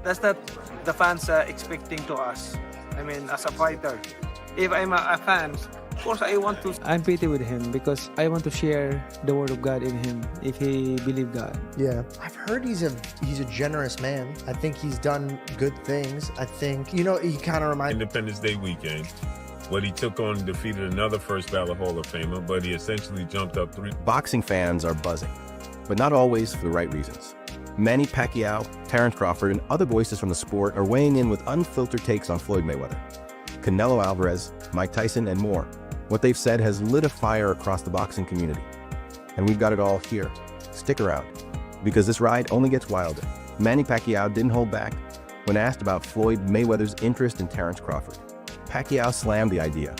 That's not the fans expecting to us. I mean, as a fighter, if I'm a fan, of course I want to. I'm pretty with him because I want to share the word of God in him if he believe God. Yeah, I've heard he's a generous man. I think he's done good things. I think, he kind of reminds Independence Day weekend, what he took on defeated another first ballot Hall of Famer, but he essentially jumped up 3. Boxing fans are buzzing, but not always for the right reasons. Manny Pacquiao, Terence Crawford, and other voices from the sport are weighing in with unfiltered takes on Floyd Mayweather, Canelo Alvarez, Mike Tyson, and more. What they've said has lit a fire across the boxing community. And we've got it all here. Stick around, because this ride only gets wilder. Manny Pacquiao didn't hold back when asked about Floyd Mayweather's interest in Terence Crawford. Pacquiao slammed the idea,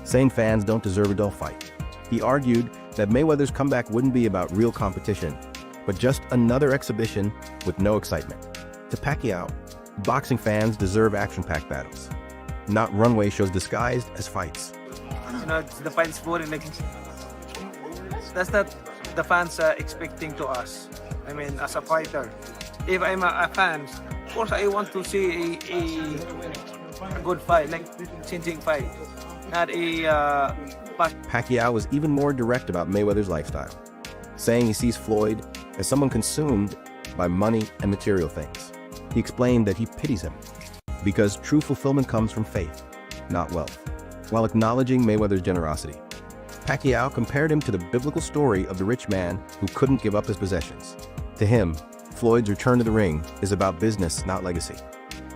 saying fans don't deserve a dull fight. He argued that Mayweather's comeback wouldn't be about real competition, but just another exhibition with no excitement. To Pacquiao, boxing fans deserve action-packed battles, not runway shows disguised as fights. The fight is boring. Like, that's not the fans expecting to us. I mean, as a fighter, if I'm a fan, of course I want to see a good fight, like changing fight, not a. Pacquiao was even more direct about Mayweather's lifestyle, saying he sees Floyd as someone consumed by money and material things. He explained that he pities him because true fulfillment comes from faith, not wealth. While acknowledging Mayweather's generosity, Pacquiao compared him to the biblical story of the rich man who couldn't give up his possessions. To him, Floyd's return to the ring is about business, not legacy.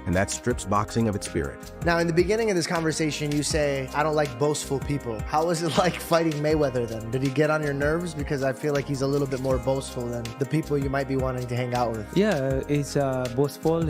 And that strips boxing of its spirit. Now, in the beginning of this conversation, you say, I don't like boastful people. How was it like fighting Mayweather then? Did he get on your nerves? Because I feel like he's a little bit more boastful than the people you might be wanting to hang out with. Yeah, he's boastful.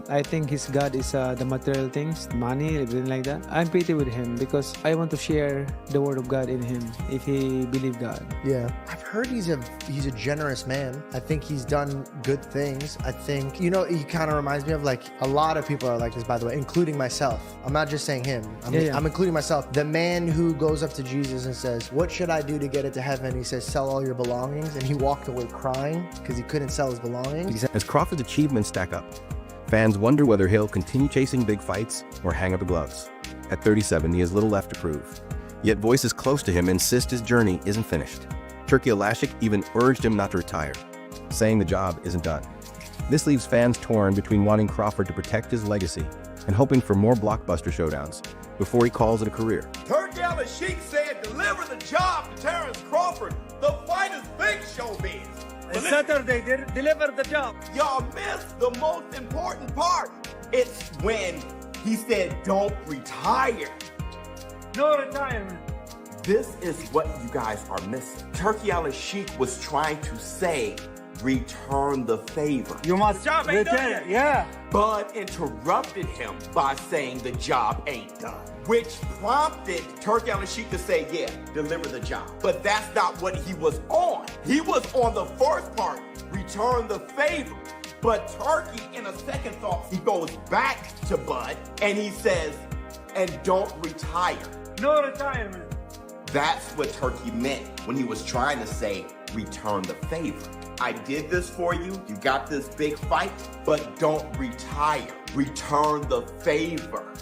I think his God is the material things, money, everything like that. I'm pretty with him because I want to share the word of God in him if he believe God. Yeah, I've heard he's a generous man. I think he's done good things. I think, he kind of reminds me of like a lot of people are like this, by the way, including myself. I'm not just saying him. I'm including myself. The man who goes up to Jesus and says, what should I do to get into heaven? He says, sell all your belongings. And he walked away crying because he couldn't sell his belongings. As Crawford's achievements stack up, fans wonder whether he'll continue chasing big fights or hang up the gloves. At 37, he has little left to prove. Yet voices close to him insist his journey isn't finished. Turkey Alashik even urged him not to retire, saying the job isn't done. This leaves fans torn between wanting Crawford to protect his legacy and hoping for more blockbuster showdowns before he calls it a career. Turkey Alashik said, deliver the job to Terence Crawford. The fight is big showbiz. Saturday, they deliver the job. Y'all missed the most important part. It's when he said, don't retire. No retirement. This is what you guys are missing. Turkey Alashik was trying to say, return the favor. You must return it, yeah. Bud interrupted him by saying the job ain't done, which prompted Turkey Alashik to say, yeah, deliver the job. But that's not what he was on. He was on the first part, return the favor. But Turkey, in a second thought, he goes back to Bud and he says, and don't retire. No retirement. That's what Turkey meant when he was trying to say, return the favor. I did this for you. You got this big fight, but don't retire. Return the favor.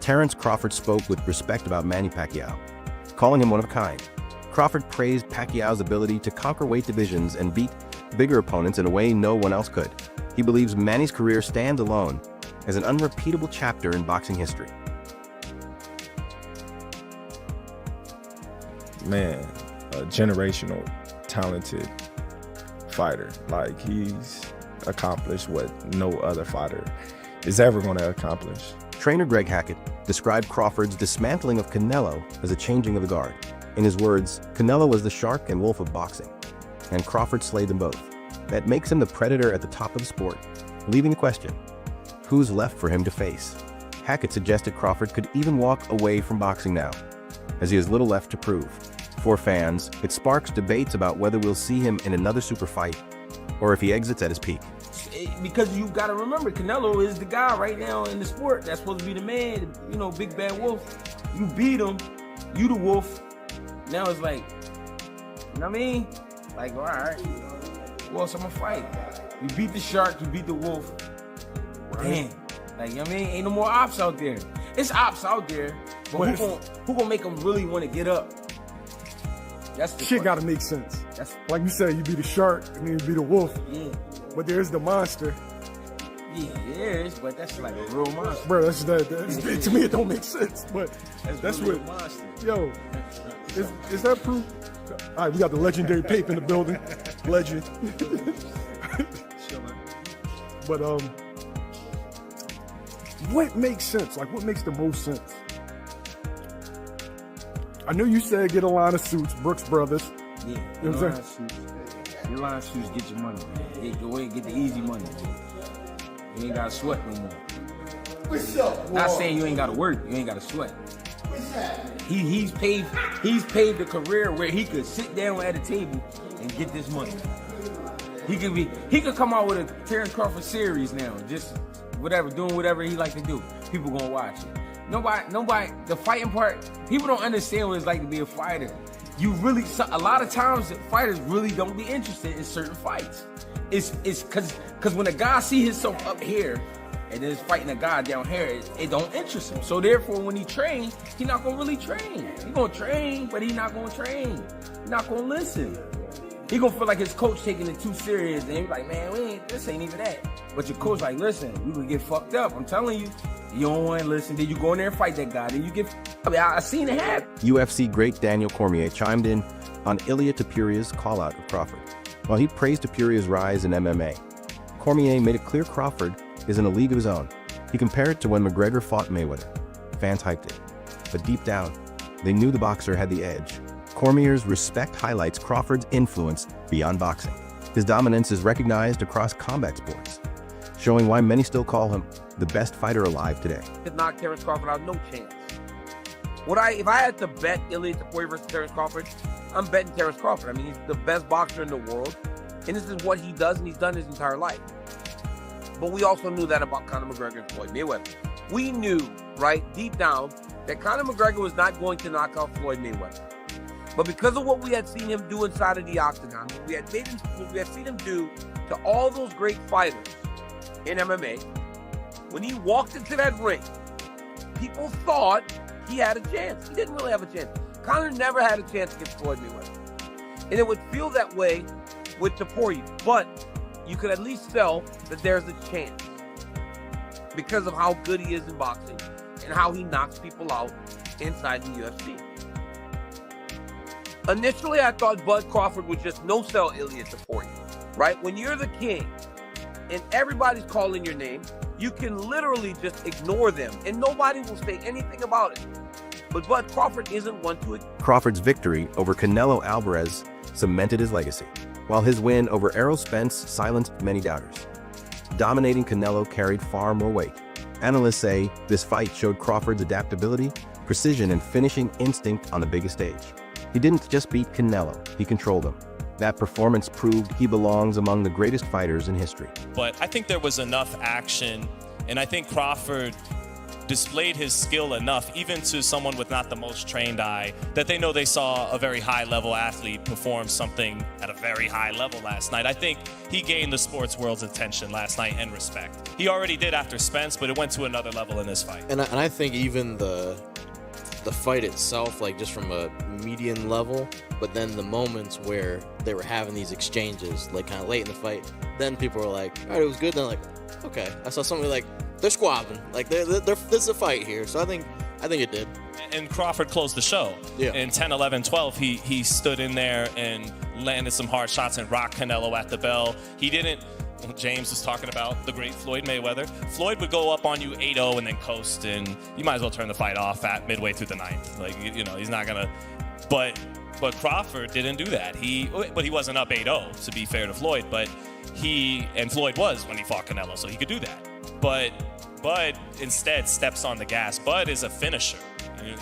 Terence Crawford spoke with respect about Manny Pacquiao, calling him one of a kind. Crawford praised Pacquiao's ability to conquer weight divisions and beat bigger opponents in a way no one else could. He believes Manny's career stands alone as an unrepeatable chapter in boxing history. Man, a generational, talented fighter. Like, he's accomplished what no other fighter is ever going to accomplish. Trainer Greg Hackett described Crawford's dismantling of Canelo as a changing of the guard. In his words, Canelo was the shark and wolf of boxing, and Crawford slayed them both. That makes him the predator at the top of the sport, leaving the question, who's left for him to face? Hackett suggested Crawford could even walk away from boxing now, as he has little left to prove. For fans, it sparks debates about whether we'll see him in another super fight or if he exits at his peak. Because you got to remember, Canelo is the guy right now in the sport that's supposed to be the man, big bad wolf. You beat him, you the wolf. Now it's like, you know what I mean? Like, all right, who else I'm gonna fight? You beat the shark, you beat the wolf. Damn. Like, you know what I mean? Ain't no more ops out there. It's ops out there, but who gonna make them really want to get up? That's the Shit question. gotta make sense. That's Like you said, you be the shark and then you be the wolf. yeah. But there's the monster. Yeah, it is, but that's like a real monster. Bro, that's to me it don't make sense. But that's really what a monster. yo, is that proof? All right, we got the legendary Pape in the building. Legend. But what makes sense? Like, what makes the most sense? I know you said get a line of suits, Brooks Brothers. Yeah, You know what I'm saying? Your line shoes get your money, man. Go ahead and get the easy money. You ain't gotta sweat no more. What's up, Not saying you ain't gotta work, you ain't gotta sweat. He's paved the career where he could sit down at a table and get this money. He could come out with a Terence Crawford series now, just doing whatever he like to do. People gonna watch it. Nobody, the fighting part, people don't understand what it's like to be a fighter. A lot of times fighters really don't be interested in certain fights. It's cause when a guy see himself up here and then fighting a guy down here, it don't interest him. So therefore, when he train, he not gonna really train. He gonna train, but he not gonna train. He not gonna listen. He gonna feel like his coach taking it too serious, and he be like, man, this ain't even that. But your coach like, listen, we gonna get fucked up. I'm telling you, you don't want to listen. Then you go in there and fight that guy. Then you get. I seen it happen. UFC great Daniel Cormier chimed in on Ilia Tapiria's call-out of Crawford. While he praised Tapiria's rise in MMA, Cormier made it clear Crawford is in a league of his own. He compared it to when McGregor fought Mayweather. Fans hyped it, but deep down, they knew the boxer had the edge. Cormier's respect highlights Crawford's influence beyond boxing. His dominance is recognized across combat sports, showing why many still call him the best fighter alive today. To knock Terence Crawford out, no chance. If I had to bet Ilia Topuria versus Terence Crawford, I'm betting Terence Crawford. I mean, he's the best boxer in the world, and this is what he does, and he's done his entire life. But we also knew that about Conor McGregor and Floyd Mayweather. We knew, right, deep down, that Conor McGregor was not going to knock out Floyd Mayweather. But because of what we had seen him do inside of the octagon, what we had seen him do to all those great fighters in MMA, when he walked into that ring, people thought he had a chance. He didn't really have a chance. Conor never had a chance against Floyd Mayweather. And it would feel that way with Topuria. But you could at least tell that there's a chance because of how good he is in boxing and how he knocks people out inside the UFC. Initially, I thought Bud Crawford would just no-sell Ilia Topuria, right? When you're the king and everybody's calling your name, you can literally just ignore them and nobody will say anything about it. But Bud Crawford isn't one to it. Crawford's victory over Canelo Alvarez cemented his legacy, while his win over Errol Spence silenced many doubters. Dominating Canelo carried far more weight. Analysts say this fight showed Crawford's adaptability, precision, and finishing instinct on the biggest stage. He didn't just beat Canelo, he controlled him. That performance proved he belongs among the greatest fighters in history. But I think there was enough action, and I think Crawford displayed his skill enough, even to someone with not the most trained eye, that they know they saw a very high-level athlete perform something at a very high level last night. I think he gained the sports world's attention last night and respect. He already did after Spence, but it went to another level in this fight. And I think even the fight itself, like just from a median level, but then the moments where they were having these exchanges, like kind of late in the fight, then people were like, all right, it was good. Then like, okay, I saw somebody like, they're squabbing, like there's a fight here. So I think it did. And Crawford closed the show. Yeah. In 10, 11, 12, he stood in there and landed some hard shots and rocked Canelo at the bell. He didn't. James was talking about the great Floyd Mayweather. Floyd would go up on you 8-0 and then coast, and you might as well turn the fight off at midway through the ninth. Like, you know, he's not gonna. But Crawford didn't do that. He wasn't up 8-0, to be fair to Floyd. But Floyd was when he fought Canelo, so he could do that. But Bud instead steps on the gas. Bud is a finisher.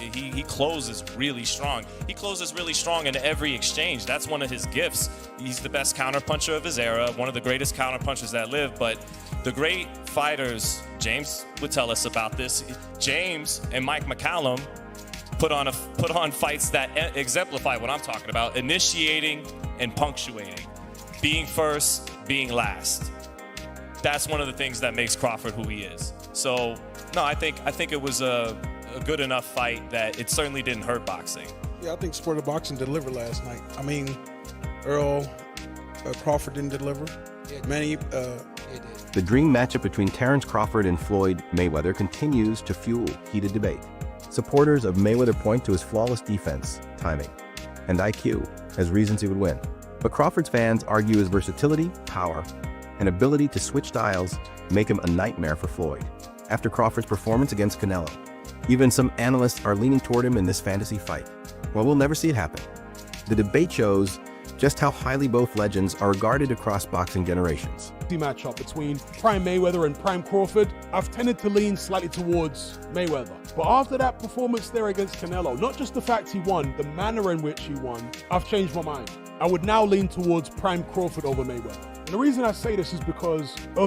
He closes really strong. He closes really strong in every exchange. That's one of his gifts. He's the best counterpuncher of his era, one of the greatest counterpunchers that lived. But the great fighters, James would tell us about this. James and Mike McCallum put on fights that exemplify what I'm talking about: initiating and punctuating, being first, being last. that's one of the things that makes Crawford who he is. So, no, I think it was a good enough fight that it certainly didn't hurt boxing. Yeah, I think Sport of Boxing delivered last night. I mean, Crawford didn't deliver. The dream matchup between Terence Crawford and Floyd Mayweather continues to fuel heated debate. Supporters of Mayweather point to his flawless defense, timing, and IQ as reasons he would win. But Crawford's fans argue his versatility, power, and ability to switch styles make him a nightmare for Floyd. After Crawford's performance against Canelo, even some analysts are leaning toward him in this fantasy fight. Well, we'll never see it happen. The debate shows just how highly both legends are regarded across boxing generations. The matchup between Prime Mayweather and Prime Crawford, I've tended to lean slightly towards Mayweather. But after that performance there against Canelo, not just the fact he won, the manner in which he won, I've changed my mind. I would now lean towards Prime Crawford over Mayweather. And the reason I say this is because of